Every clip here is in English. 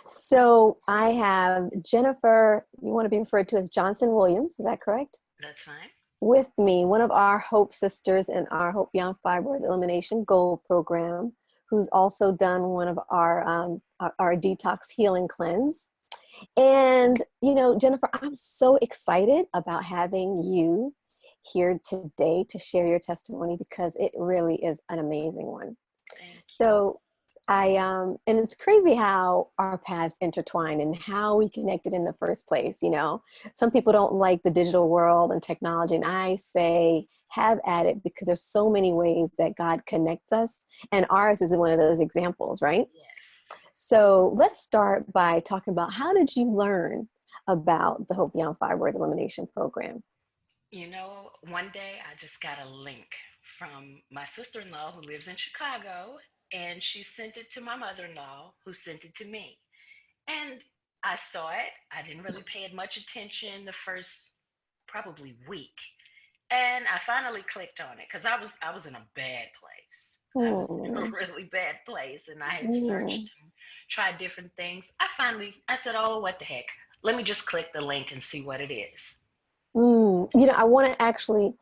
So I have Jennifer, you want to be referred to as Johnson Williams, is that correct? That's fine. With me, one of our Hope sisters in our Hope Beyond Fibroids Elimination Gold program, who's also done one of our detox healing cleanse. And, you know, Jennifer, I'm so excited about having you here today to share your testimony because it really is an amazing one. So and it's crazy how our paths intertwine and how we connected in the first place. You know, some people don't like the digital world and technology, and I say have at it because there's so many ways that God connects us, and ours is one of those examples, right? Yes. So let's start by talking about how did you learn about the Hope Beyond Fibroids Elimination Program? You know, one day I just got a link from my sister-in-law who lives in Chicago, and she sent it to my mother-in-law who sent it to me. And I saw it. I didn't really pay it much attention the first probably week. And I finally clicked on it because I was in a bad place. I was in a really bad place, and I had searched and tried different things. I said, oh, what the heck? Let me just click the link and see what it is. You know, I want to actually,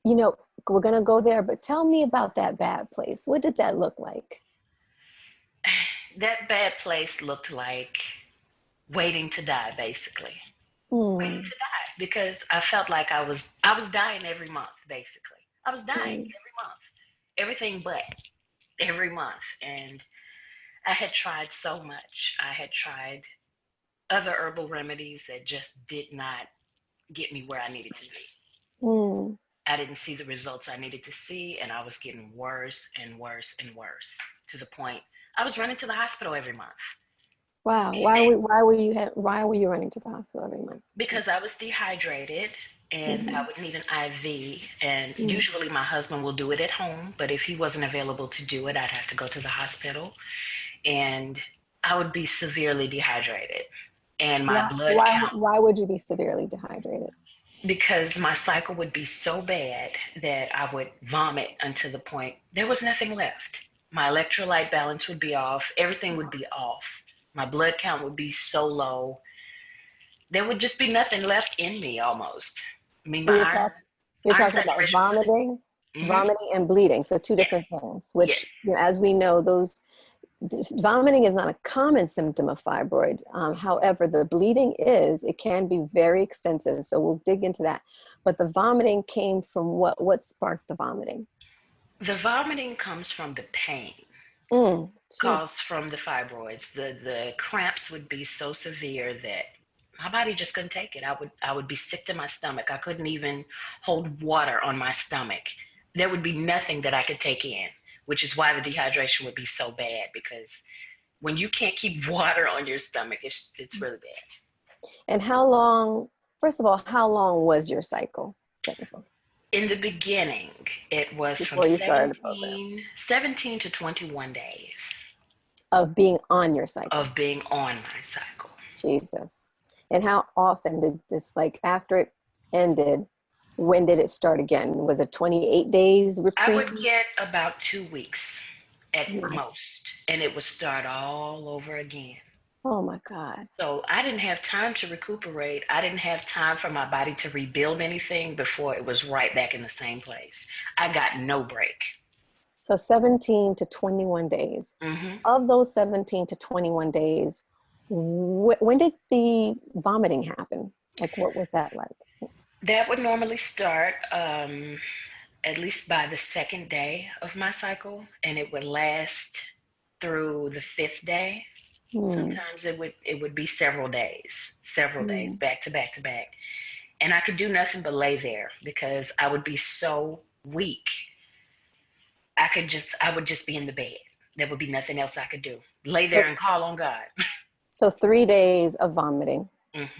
you know, we're going to go there, but tell me about that bad place. What did that look like? That bad place looked like waiting to die, basically. Waiting to die because I felt like I was dying every month, basically. I was dying every month. Everything but every month. And I had tried so much. I had tried other herbal remedies that just did not get me where I needed to be. I didn't see the results I needed to see, and I was getting worse and worse and worse to the point I was running to the hospital every month. Wow. Why were you running to the hospital every month? Because I was dehydrated and I would need an IV, and usually my husband will do it at home, but if he wasn't available to do it, I'd have to go to the hospital, and I would be severely dehydrated. And my blood count. Why would you be severely dehydrated? Because my cycle would be so bad that I would vomit until the point there was nothing left. My electrolyte balance would be off. Everything would be off. My blood count would be so low. There would just be nothing left in me almost. I mean, So you're iron talking about vomiting, vomiting and bleeding. So two different things, which, you know, as we know, vomiting is not a common symptom of fibroids. However, the bleeding it can be very extensive. So we'll dig into that. But the vomiting came from what sparked the vomiting? The vomiting comes from the pain caused from the fibroids. The cramps would be so severe that my body just couldn't take it. I would be sick to my stomach. I couldn't even hold water on my stomach. There would be nothing that I could take in, which is why the dehydration would be so bad, because when you can't keep water on your stomach, it's really bad. And first of all, how long was your cycle, Jennifer? In the beginning, it was Before from you started the program. 17 to 21 days. Of being on your cycle? Of being on my cycle. Jesus. And how often did this, like after it ended, when did it start again? Was it 28 days reprieve? I would get about 2 weeks at most, and it would start all over again. Oh my God. So I didn't have time to recuperate. I didn't have time for my body to rebuild anything before it was right back in the same place. I got no break. So 17 to 21 days. Of those 17 to 21 days, when did the vomiting happen? Like, what was that like? That would normally start at least by the second day of my cycle, and it would last through the 5th day. Sometimes it would be several days, back to back to back. And I could do nothing but lay there because I would be so weak. I would just be in the bed. There would be nothing else I could do. Lay there and call on God. So 3 days of vomiting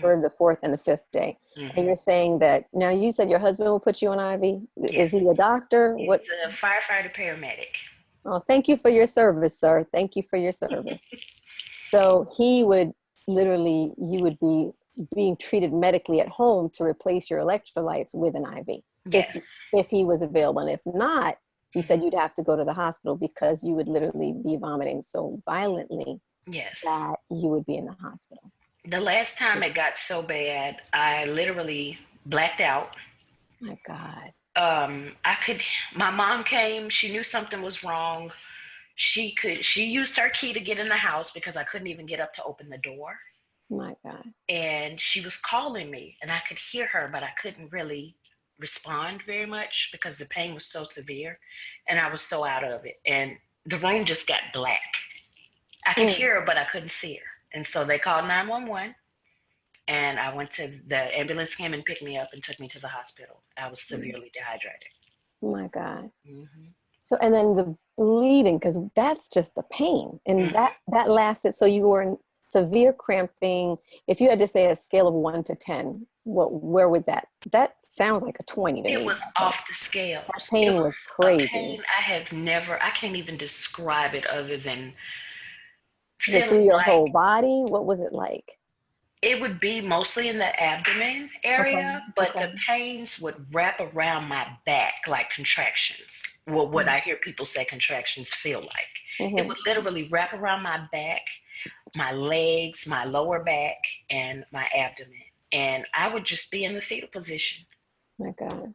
for the 4th and the 5th day. And you're saying that, now you said your husband will put you on IV. Is he a doctor? He's a firefighter paramedic. Oh, thank you for your service, sir. Thank you for your service. So he would literally, you would be being treated medically at home to replace your electrolytes with an IV. Yes. If he was available. And if not, you said you'd have to go to the hospital because you would literally be vomiting so violently Yes. that you would be in the hospital. The last time it got so bad, I literally blacked out. My God. My mom came, she knew something was wrong. She used her key to get in the house because I couldn't even get up to open the door. My God. And she was calling me and I could hear her, but I couldn't really respond very much because the pain was so severe and I was so out of it. And the room just got black. I could hear her, but I couldn't see her. And so they called 911 and I went to the ambulance came and picked me up and took me to the hospital. I was severely dehydrated. My God. Mm-hmm. So, and then the bleeding, because that's just the pain. And that lasted. So you were in severe cramping. If you had to say a scale of 1 to 10, where would that sounds like a 20 to me. It was off the scale. That pain was crazy. Pain I can't even describe it other than Was it through your whole body? What was it like? It would be mostly in the abdomen area, but the pains would wrap around my back like contractions. Well, what I hear people say contractions feel like. It would literally wrap around my back, my legs, my lower back, and my abdomen. And I would just be in the fetal position. My God.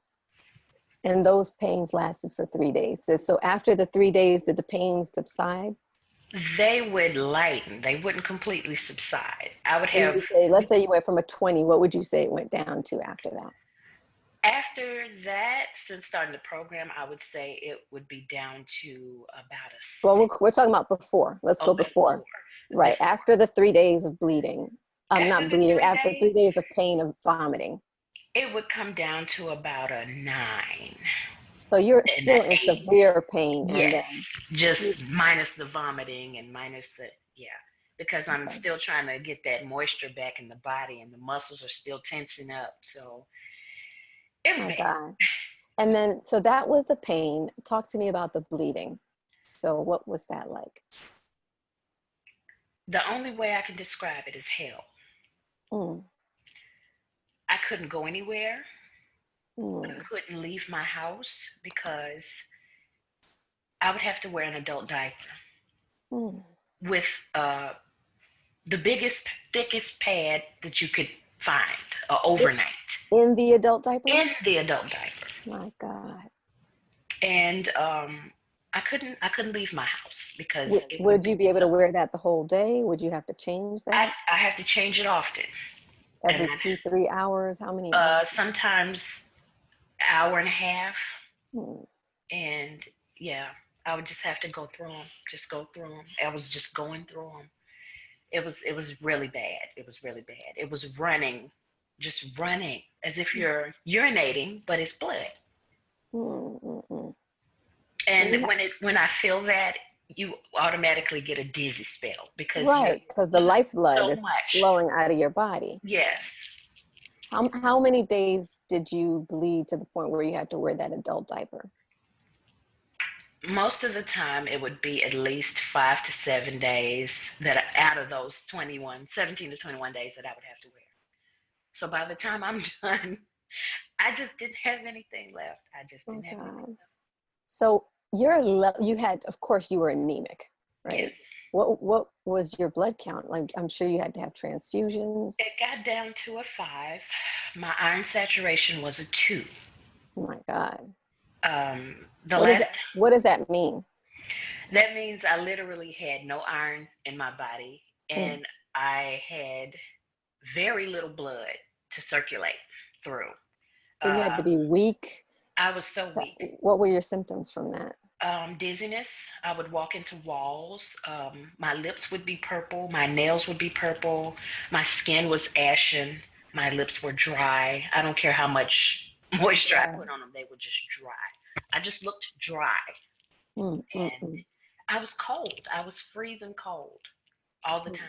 And those pains lasted for 3 days. So after the 3 days, did the pains subside? They would lighten. They wouldn't completely subside. I would have... let's say you went from a 20. What would you say it went down to after that? After that, since starting the program, I would say it would be down to about a... Well, we're talking about before. Let's go before. Right. Before. After the 3 days of bleeding. Not bleeding. After 3 days of pain of vomiting. It would come down to about a 9. So you're still in severe pain. Yes, just minus the vomiting and minus the, because I'm still trying to get that moisture back in the body and the muscles are still tensing up. So it was bad. And then, so that was the pain. Talk to me about the bleeding. So what was that like? The only way I can describe it is hell. I couldn't go anywhere. I couldn't leave my house because I would have to wear an adult diaper with the biggest, thickest pad that you could find overnight. In the adult diaper? In the adult diaper. My God. And I couldn't leave my house because... Would you be able to wear that the whole day? Would you have to change that? I have to change it often. Every 2-3 hours? How many? Sometimes hour and a half. And I would just have to go through them. I was just going through them. It was really bad. It was really bad. It was running as if you're urinating, but it's blood. And when I feel that, you automatically get a dizzy spell because the lifeblood is flowing out of your body. Yes. How many days did you bleed to the point where you had to wear that adult diaper? Most of the time, it would be at least 5 to 7 days that out of those 17 to 21 days that I would have to wear. So by the time I'm done, I just didn't have anything left. So you had, of course, you were anemic, right? Yes. What was your blood count? Like, I'm sure you had to have transfusions. It got down to a 5. My iron saturation was a 2. Oh my God. What does that mean? That means I literally had no iron in my body and I had very little blood to circulate through. So you had to be weak. I was so weak. What were your symptoms from that? Dizziness. I would walk into walls. My lips would be purple. My nails would be purple. My skin was ashen. My lips were dry. I don't care how much moisture I put on them. They were just dry. I just looked dry. And I was cold. I was freezing cold all the time.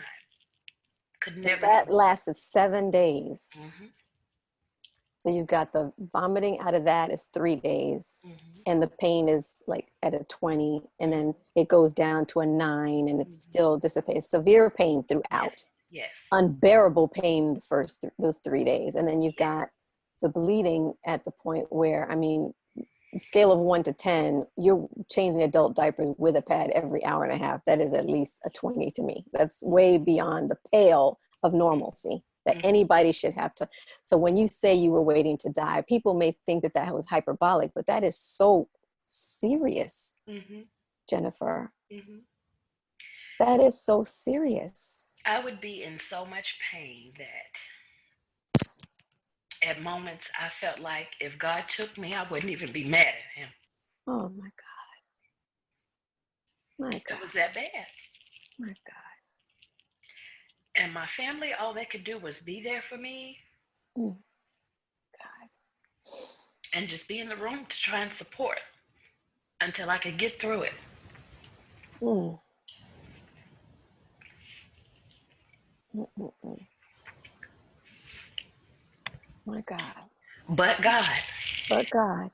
Could never. That lasted 7 days. So you've got the vomiting out of that is 3 days, and the pain is like at a 20, and then it goes down to a 9, and it still dissipates. Severe pain throughout. Yes. Unbearable pain the first those 3 days, and then you've got the bleeding at the point where, I mean, scale of 1 to 10, you're changing adult diapers with a pad every hour and a half. That is at least a 20 to me. That's way beyond the pale of normalcy that anybody should have to. So when you say you were waiting to die, people may think that that was hyperbolic, but that is so serious, Jennifer. That is so serious. I would be in so much pain that at moments I felt like if God took me, I wouldn't even be mad at him. Oh my God. My God. It was that bad. My God. And my family, all they could do was be there for me. God. And just be in the room to try and support until I could get through it. My God. But God. But God.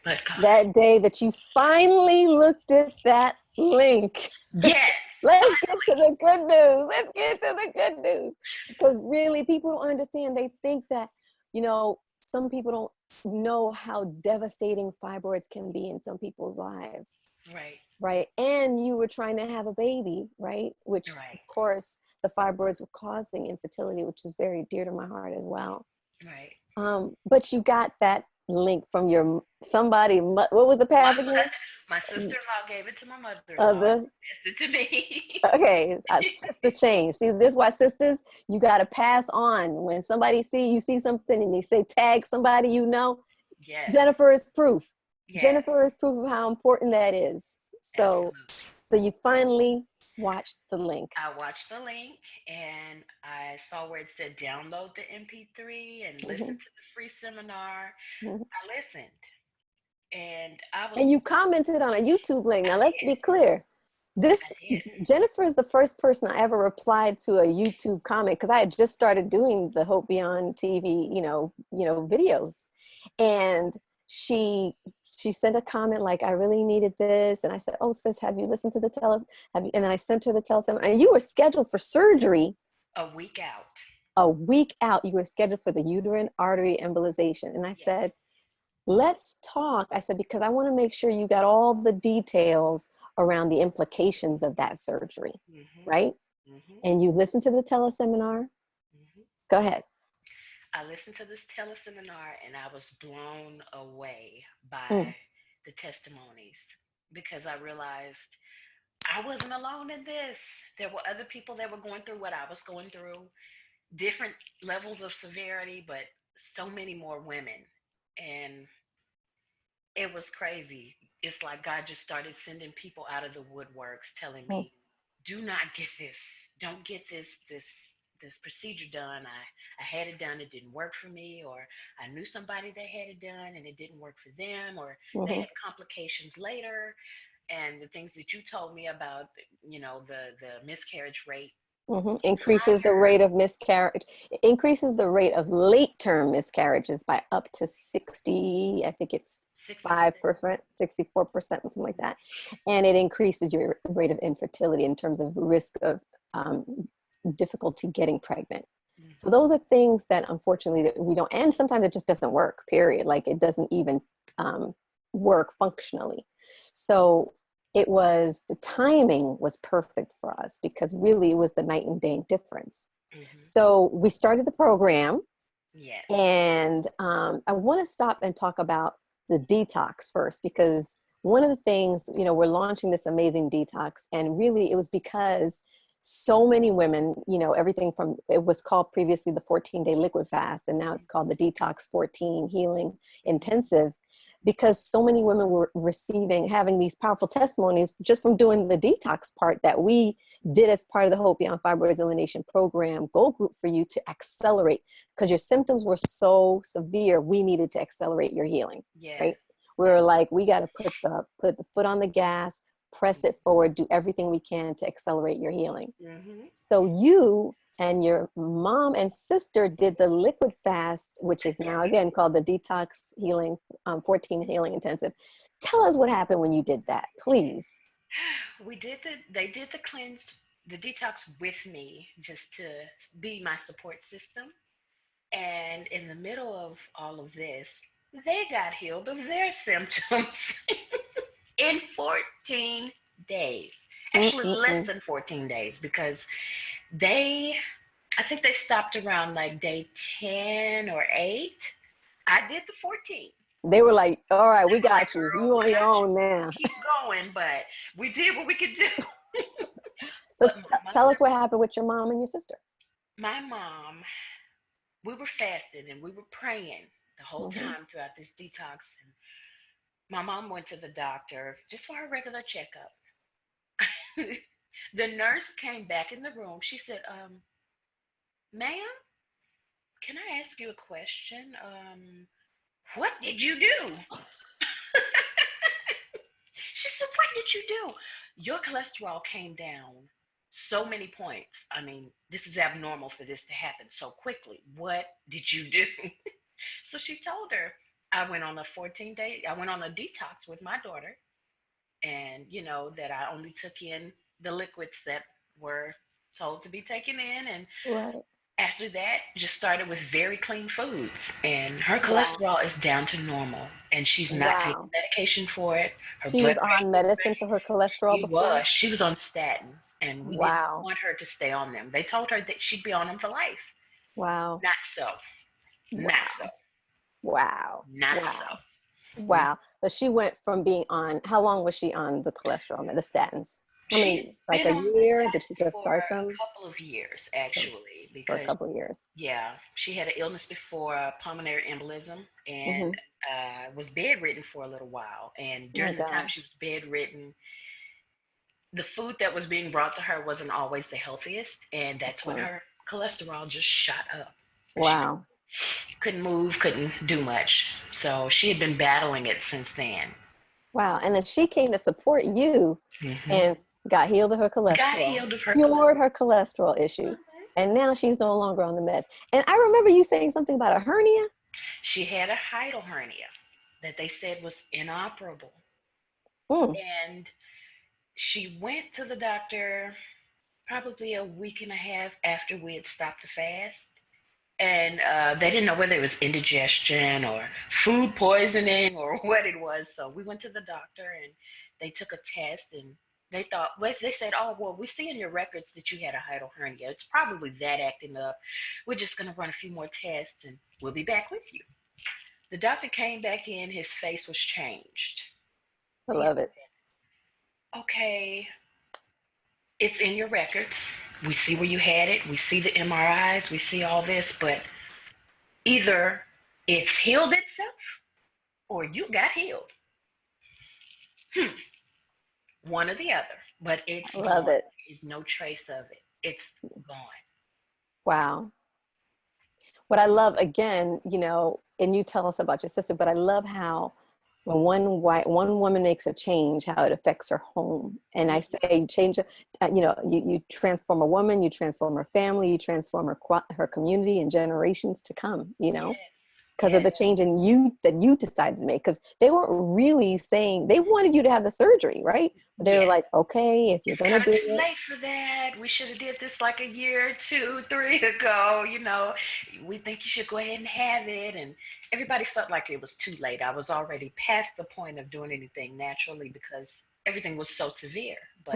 But God. That day that you finally looked at that link. Yes. Let's get to the good news. Let's get to the good news. Because really, people don't understand. They think that, you know, some people don't know how devastating fibroids can be in some people's lives. Right. Right. And you were trying to have a baby, right? Which, of course, the fibroids were causing infertility, which is very dear to my heart as well. Right. But you got that link from your somebody. What was the path again? My sister-in-law gave it to my mother-in-law. It to me. Okay, sister change. See, this is why sisters, you got to pass on. When somebody you see something and they say tag somebody, you know. Yes. Jennifer is proof. Yes. Jennifer is proof of how important that is. So, so you finally watched the link. I watched the link and I saw where it said download the MP3 and listen to the free seminar. I listened. And you commented on a YouTube link. Now let's be clear. Jennifer is the first person I ever replied to a YouTube comment, because I had just started doing the Hope Beyond TV, videos. And she sent a comment like, I really needed this. And I said, oh, sis, have you listened to the and then I sent her the teleseminar. And you were scheduled for surgery. A week out. A week out. You were scheduled for the uterine artery embolization. And I said, let's talk. I said, because I want to make sure you got all the details around the implications of that surgery, right? And you listened to the teleseminar. Go ahead. I listened to this teleseminar and I was blown away by the testimonies, because I realized I wasn't alone in this. There were other people that were going through what I was going through, different levels of severity, but so many more women. And it was crazy. It's like God just started sending people out of the woodworks telling me, do not get this. Don't get this procedure done. I had it done. It didn't work for me. Or I knew somebody that had it done and it didn't work for them. Or they had complications later. And the things that you told me about, the miscarriage rate. Increases the rate of miscarriage. It increases the rate of late-term miscarriages by up to 60, I think it's 5%, 64%, something like that. And it increases your rate of infertility in terms of risk of difficulty getting pregnant. So those are things that unfortunately that we don't, and sometimes it just doesn't work, period. Like it doesn't even work functionally. So the timing was perfect for us, because really it was the night and day difference. So we started the program. And I want to stop and talk about the detox first, because one of the things, we're launching this amazing detox, and really it was because so many women, everything from, it was called previously the 14-day liquid fast, and now it's called the Detox 14 Healing Intensive, because so many women were having these powerful testimonies just from doing the detox part that we did as part of the Hope Beyond Fibroids Elimination program goal group for you to accelerate, because your symptoms were so severe. We needed to accelerate your healing, right? We were like, we got to put the foot on the gas, press it forward, do everything we can to accelerate your healing. So you and your mom and sister did the liquid fast, which is now again called the Detox Healing 14 Healing Intensive. Tell us what happened when you did that, please. They did the cleanse, the detox with me, just to be my support system. And in the middle of all of this, they got healed of their symptoms in 14 days. Actually, less than 14 days, because I think they stopped around like day 10 or 8. I did the 14. They were like, all right, we got you. You on your own now. Keep going, but we did what we could do. So tell us what happened with your mom and your sister. My mom, we were fasting and we were praying the whole time throughout this detox. And my mom went to the doctor just for her regular checkup. The nurse came back in the room. She said, ma'am, can I ask you a question? What did you do? She said, what did you do? Your cholesterol came down so many points. I mean, this is abnormal for this to happen so quickly. What did you do? So she told her, I went on a detox with my daughter, and that I only took in the liquids that were told to be taken in, and after that just started with very clean foods, and her cholesterol is down to normal, and she's not taking medication for it. She was on medicine for her cholesterol before? She was on statins, and we didn't want her to stay on them. They told her that she'd be on them for life. Wow. Not so. Not so. Wow. Not so. Wow. So she went from being on, how long was she on the cholesterol, the statins? I mean, like a year? Did she just start them? A couple of years, actually. For a couple of years. Yeah. She had an illness before, pulmonary embolism, and was bedridden for a little while. And during the time she was bedridden, the food that was being brought to her wasn't always the healthiest. And that's when her cholesterol just shot up. Wow. She couldn't move, couldn't do much. So she had been battling it since then. Wow. And then she came to support you and got healed of her cholesterol. Cured her cholesterol issue. And now she's no longer on the meds. And I remember you saying something about a hernia. She had a hiatal hernia that they said was inoperable. And she went to the doctor probably a week and a half after we had stopped the fast. And they didn't know whether it was indigestion or food poisoning or what it was. So we went to the doctor and they took a test, and they said, oh, well, we see in your records that you had a hiatal hernia. It's probably that acting up. We're just going to run a few more tests and we'll be back with you. The doctor came back in. His face was changed. I love it. Okay, it's in your records. We see where you had it. We see the MRIs. We see all this, but either it's healed itself or you got healed. One or the other, but it's gone. Love it. There's no trace of it. It's gone. Wow. What I love, again, and you tell us about your sister, but I love how when one woman makes a change, how it affects her home. And I say change, you transform a woman, you transform her family, you transform her community and generations to come, because of the change in you that you decided to make. Because they weren't really saying, they wanted you to have the surgery, right? But they were like, okay, if you're going to do it. It's too late for that. We should have did this like a year, 2, 3 ago. We think you should go ahead and have it. And everybody felt like it was too late. I was already past the point of doing anything naturally because everything was so severe. But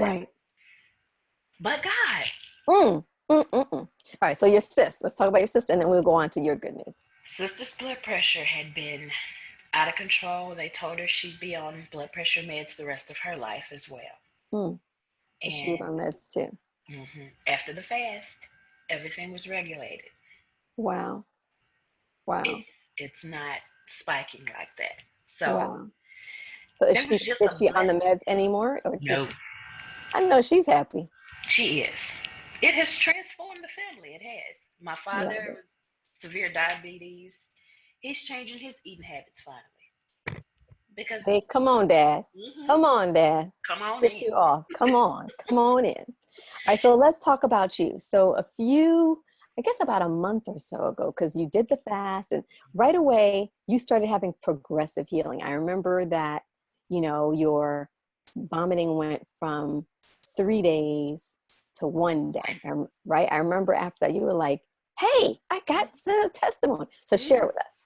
God. All right, so your sis. Let's talk about your sister, and then we'll go on to your good news. Sister's blood pressure had been out of control. They told her she'd be on blood pressure meds the rest of her life as well. And she was on meds too. After the fast, everything was regulated. Wow. It's not spiking like that. So, so is she on the meds anymore? Or no. I know she's happy. She is. It has transformed the family. It has. My father was severe diabetes. He's changing his eating habits finally. Because come on, Dad. Come on, Dad. Come on in. You off. Come on in. All right, so let's talk about you. So about a month or so ago, because you did the fast, and right away you started having progressive healing. I remember that, your vomiting went from 3 days to 1 day, right? I remember after that you were like, hey, I got the testimony. So share with us.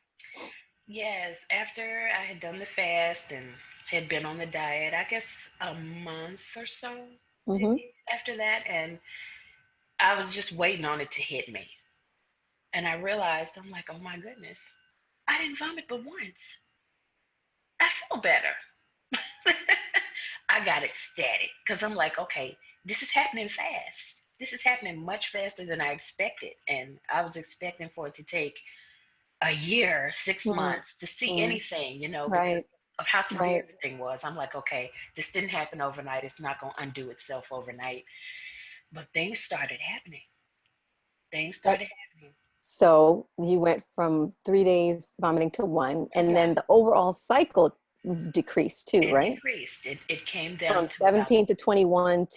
Yes, after I had done the fast and had been on the diet, I guess a month or so Mm-hmm. maybe after that, and I was just waiting on it to hit me. And I realized, I'm like, oh my goodness, I didn't vomit but once. I feel better. I got ecstatic because I'm like, okay, this is happening fast. This is happening much faster than I expected. And I was expecting for it to take a year, 6 months to see Mm-hmm. anything, you know, because Right. of how severe Right. everything was. I'm like, okay, this didn't happen overnight. It's not going to undo itself overnight. But things started happening. Things That, started happening. so you went from 3 days vomiting to one, To and one, then the overall cycle decreased too, it right? decreased. It came down From to about 17 to 21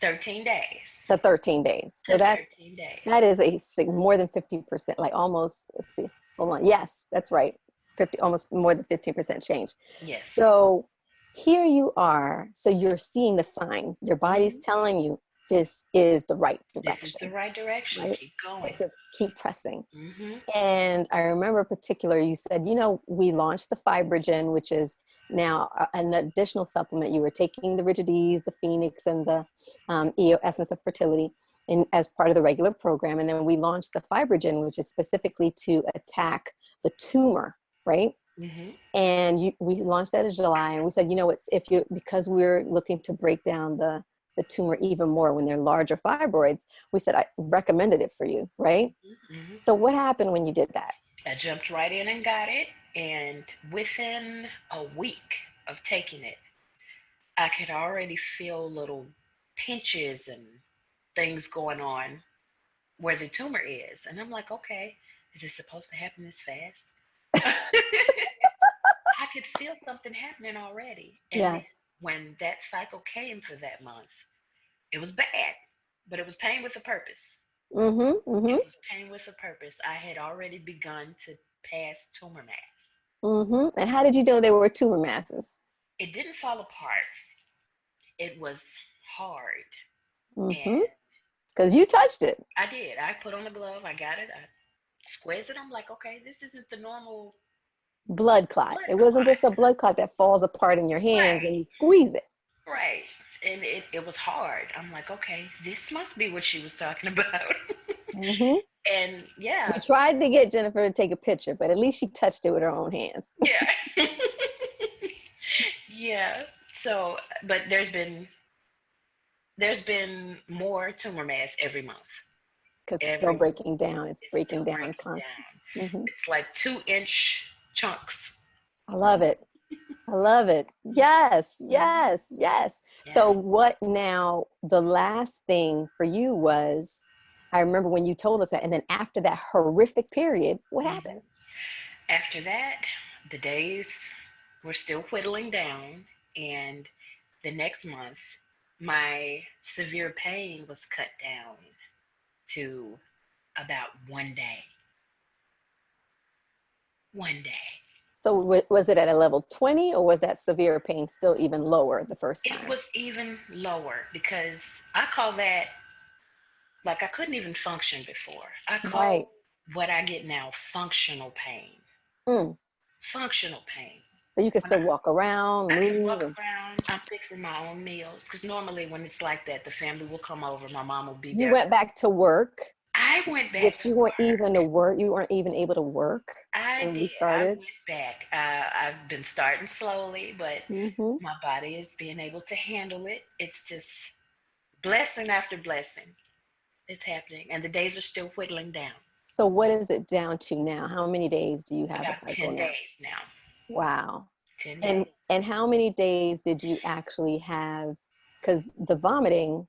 13 days. to 13 days. To So 13 days. that is more than 50%, like almost, let's see, hold on. Yes, that's right. 50, almost more than 15% change. Yes. So here you are. So you're seeing the signs. Your body's Mm-hmm. telling you this is the right This is the direction, right direction. right? Keep going. It's a keep pressing. Mm-hmm. And I remember particular, you said, we launched the Fibrogen, which is now an additional supplement. You were taking the Rigid Ease, the Phoenix, and the EO Essence of Fertility as part of the regular program. And then we launched the Fibrogen, which is specifically to attack the tumor, right? Mm-hmm. And we launched that in July, and we said, because we're looking to break down the tumor even more when they're larger fibroids, we said I recommended it for you, right? Mm-hmm. So what happened when you did that? I jumped right in and got it. And within a week of taking it, I could already feel little pinches and things going on where the tumor is. And I'm like, okay, is this supposed to happen this fast? I could feel something happening already. And then Yes. when that cycle came for that month, it was bad, but it was pain with a purpose. Mm-hmm. It Mm-hmm. was pain with a purpose. I had already begun to pass tumor mass. Mm-hmm. And how did you know they were tumor masses? It didn't fall apart. It was hard. Mm-hmm. And Because you touched it. I did. I put on the glove. I got it. I squeezed it. I'm like, okay, this isn't the normal Blood clot. blood It wasn't clot. just a blood clot that falls apart in your hands when Right. you squeeze it. Right. And it was hard. I'm like, okay, this must be what she was talking about. Mm-hmm. And yeah, We tried to get Jennifer to take a picture, but at least she touched it with her own hands. yeah. Yeah. So, but there's been more tumor mass every month. Because it's still Every month. breaking down. It's It's breaking still down breaking constantly. down. Mm-hmm. It's like 2-inch chunks. I love it. I love it. Yes, Mm-hmm. yes, yes. So Yes. what now, the last thing for you was, I remember when you told us that, and then after that horrific period, what Mm-hmm. happened? After that, the days were still whittling down, and the next month, my severe pain was cut down to about one day. One day. So was it at a level 20, or was that severe pain still even lower the first It time? was even lower because I call that, like, I couldn't even function before. I Right. call what I get now functional pain. Mm. Functional pain. So you could When I, still walk around, I can move, walk and around, I'm fixing my own meals. Because normally when it's like that, the family will come over, my mom will be you there. went back to work, I went back which to you weren't work. even to work. You weren't even able to work I when we did. I started. went back. I've been starting slowly, but Mm-hmm. my body is being able to handle it. It's just blessing after blessing is happening, and the days are still whittling down. So what is it down to now? How many days do you have a About cycle 10 now? days now. Wow. 10 And days. how many days did you actually have? Because the vomiting,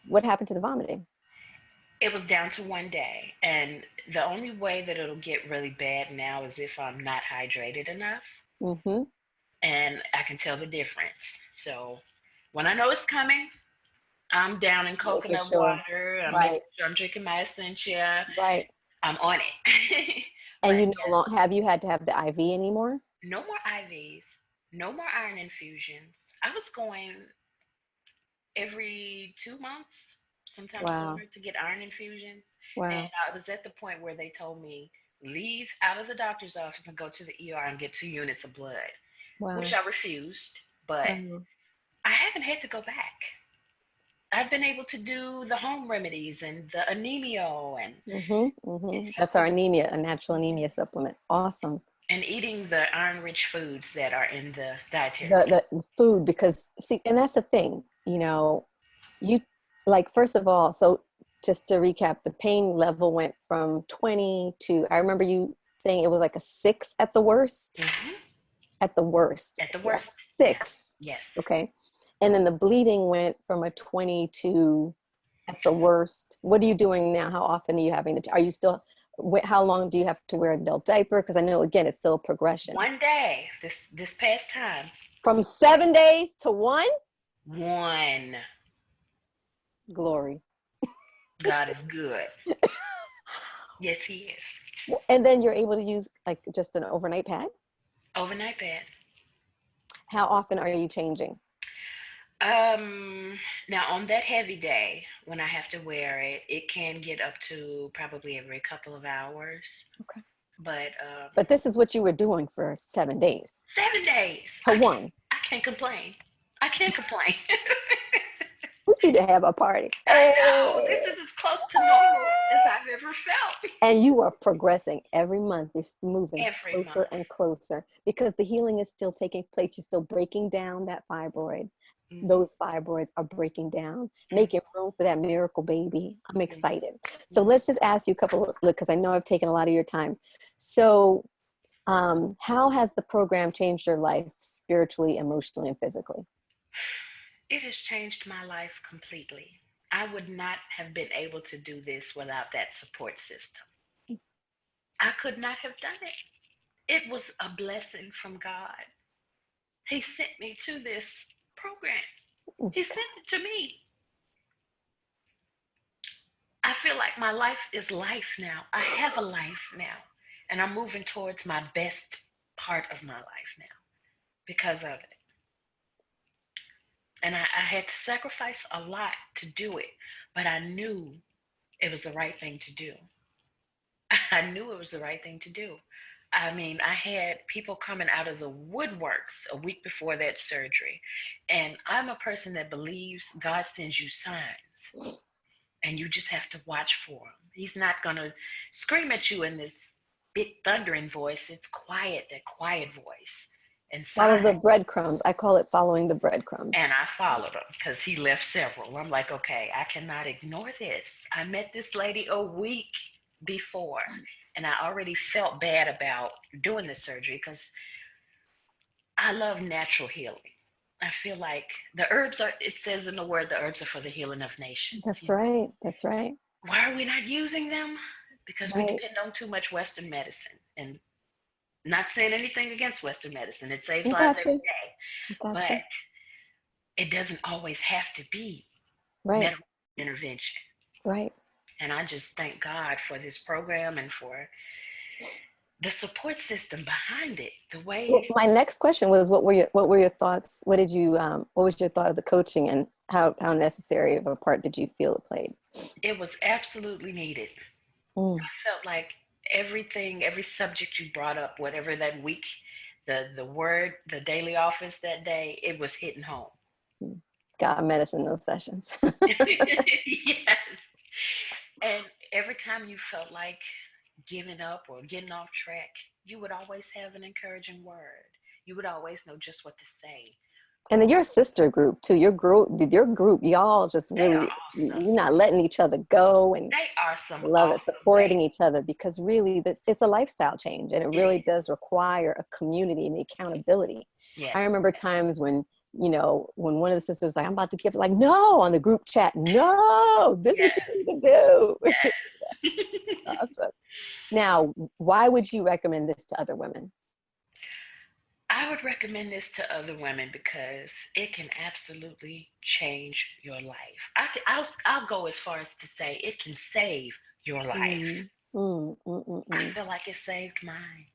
what happened to the vomiting? It was down to one day, and the only way that it'll get really bad now is if I'm not hydrated enough, Mm-hmm. and I can tell the difference. So when I know it's coming, I'm down in Making coconut sure. water. I'm making Right. sure I'm drinking my Essentia. Right. I'm on it. And But you no longer have you had to have the IV anymore? no more IVs, no more iron infusions. I was going every 2 months, sometimes Wow. sooner, to get iron infusions. And Wow. I was at the point where they told me leave out of the doctor's office and go to the ER and get 2 units of blood, which Wow. I refused, but Wow. I haven't had to go back. I've been able to do the home remedies and the anemia, and That's our anemia, a natural anemia supplement. Awesome. and eating the iron-rich foods that are in the dietary. The food, because see, and that's the thing, you know, you like, first of all, so just to recap, the pain level went from 20 to, I remember you saying it was like a 6 at the worst. Mm-hmm. At the worst. At the So worst. 6. Yes. Okay. And then the bleeding went from a 20 to at the worst. What are you doing now? How often are you having to, are you still, how long do you have to wear an adult diaper? Because I know, again, it's still a progression. One day, this past time. From 7 days to 1? 1. Glory. God is good. Yes, he is. And then you're able to use like just an overnight pad? Overnight pad. How often are you changing? Now on that heavy day, when I have to wear it, it can get up to probably every couple of hours. Okay. But this is what you were doing for 7 days. 7 days. To 1. I can't complain. I can't complain. We need to have a party. I know. This is as close to normal as I've ever felt. And you are progressing every month. It's moving Every closer month. and closer because the healing is still taking place. You're still breaking down that fibroid. Mm-hmm. Those fibroids are breaking down, making room for that miracle baby. I'm excited. So let's just ask you a couple, because I know I've taken a lot of your time. So how has the program changed your life spiritually, emotionally, and physically? It has changed my life completely. I would not have been able to do this without that support system. I could not have done it. It was a blessing from God. He sent me to this program. He sent it to me. I feel like my life is life now. I have a life now. And I'm moving towards my best part of my life now because of it. And I had to sacrifice a lot to do it, but I knew it was the right thing to do. I knew it was the right thing to do. I mean, I had people coming out of the woodworks a week before that surgery. And I'm a person that believes God sends you signs. And you just have to watch for him. He's not going to scream at you in this big thundering voice. It's quiet, that quiet voice. And follow the breadcrumbs. I call it following the breadcrumbs. And I followed him because he left several. I'm like, okay, I cannot ignore this. I met this lady a week before, and I already felt bad about doing the surgery because I love natural healing. I feel like the herbs are, it says in the word, the herbs are for the healing of nations. That's right. That's right. Why are we not using them? Because we depend on too much Western medicine. And not saying anything against Western medicine. It saves lives every day. But it doesn't always have to be medical intervention. Right. And I just thank God for this program and for the support system behind it. The way. Well, my next question was, what were your thoughts? What was your thought of the coaching, and how necessary of a part did you feel it played? It was absolutely needed. I felt like every subject you brought up, whatever that week, the word, the daily office that day, it was hitting home. God met us in those sessions. Yes. And every time you felt like giving up or getting off track, you would always have an encouraging word. You would always know just what to say. And then your sister group too, your group, y'all just really, awesome. You're not letting each other go, and they are some love it, supporting each other, because really it's a lifestyle change, and it really does require a community and the accountability. Yeah. I remember times when one of the sisters was like, I'm about to give it, like, no, on the group chat, no, this is what you need to do. Yes. Awesome. Now, why would you recommend this to other women? I would recommend this to other women because it can absolutely change your life. I'll go as far as to say it can save your life. I feel like it saved mine.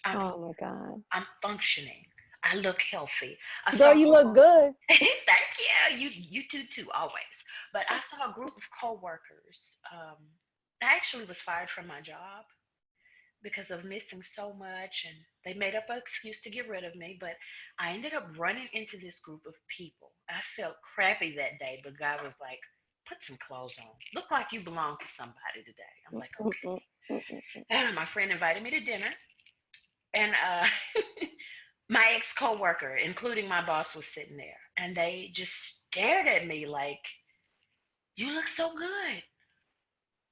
Oh my God. I'm functioning. I look healthy. Girl, you look good. Thank you. You do too, always. But I saw a group of coworkers. I actually was fired from my job because of missing so much, and they made up an excuse to get rid of me. But I ended up running into this group of people. I felt crappy that day, but God was like, put some clothes on. Look like you belong to somebody today. I'm like, okay. And my friend invited me to dinner, and my ex-coworker, including my boss, was sitting there, and they just stared at me like, you look so good.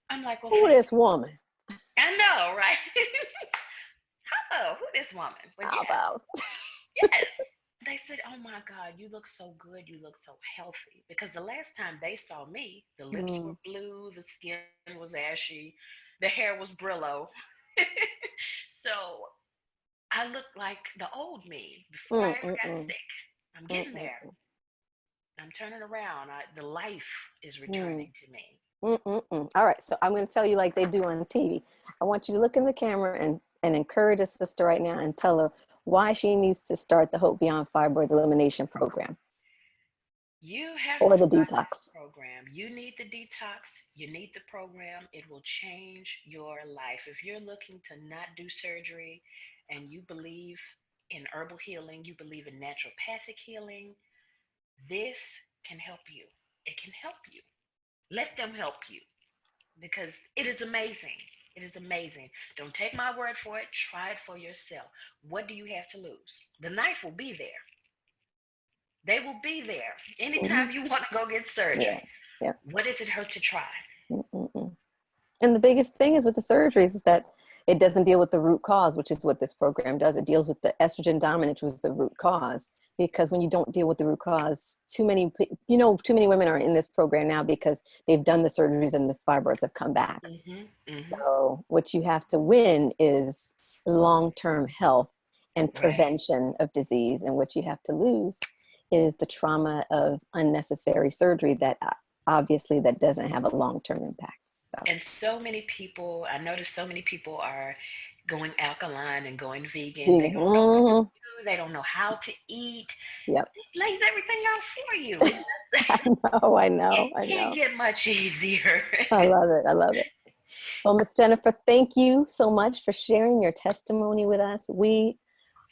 I'm like, well, who this woman? I know, right? Hello, who this woman? But How yes, about? yes. They said, oh my God, you look so good. You look so healthy. Because the last time they saw me, the lips were blue, the skin was ashy, the hair was Brillo. So I looked like the old me before I ever got sick. I'm getting there. I'm turning around. The life is returning to me. All right, so I'm going to tell you like they do on TV. I want you to look in the camera and encourage a sister right now and tell her why she needs to start the Hope Beyond Fibroids Elimination Program. You have or to the start detox. Program. You need the detox. You need the program. It will change your life. If you're looking to not do surgery and you believe in herbal healing, you believe in naturopathic healing, this can help you. It can help you. Let them help you because it is amazing. It is amazing. Don't take my word for it. Try it for yourself. What do you have to lose? The knife will be there. They will be there anytime you want to go get surgery. Yeah. What does it hurt to try? And the biggest thing is with the surgeries is that it doesn't deal with the root cause, which is what this program does. It deals with the estrogen dominance, which was the root cause. Because when you don't deal with the root cause, too many women are in this program now because they've done the surgeries and the fibroids have come back. So what you have to win is long-term health and prevention of disease. And what you have to lose is the trauma of unnecessary surgery that obviously that doesn't have a long-term impact. So. And so many people, I noticed so many people are going alkaline and going vegan. They don't know what to do. They don't know how to eat. Yep. This lays everything out for you. I know. It can't get much easier. I love it. Well, Miss Jennifer, thank you so much for sharing your testimony with us. We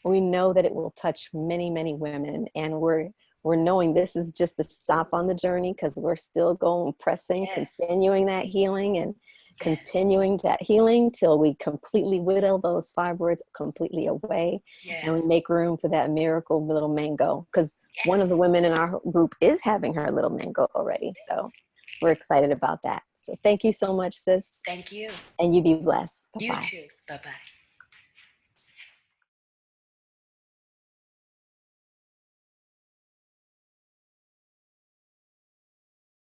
know that it will touch many, many women, and we're knowing this is just a stop on the journey because we're still pressing, continuing that healing and continuing that healing till we completely whittle those fibroids completely away and we make room for that miracle little mango, because one of the women in our group is having her little mango already. So we're excited about that. So thank you so much, sis. Thank you. And you be blessed. Bye-bye. You too. Bye-bye.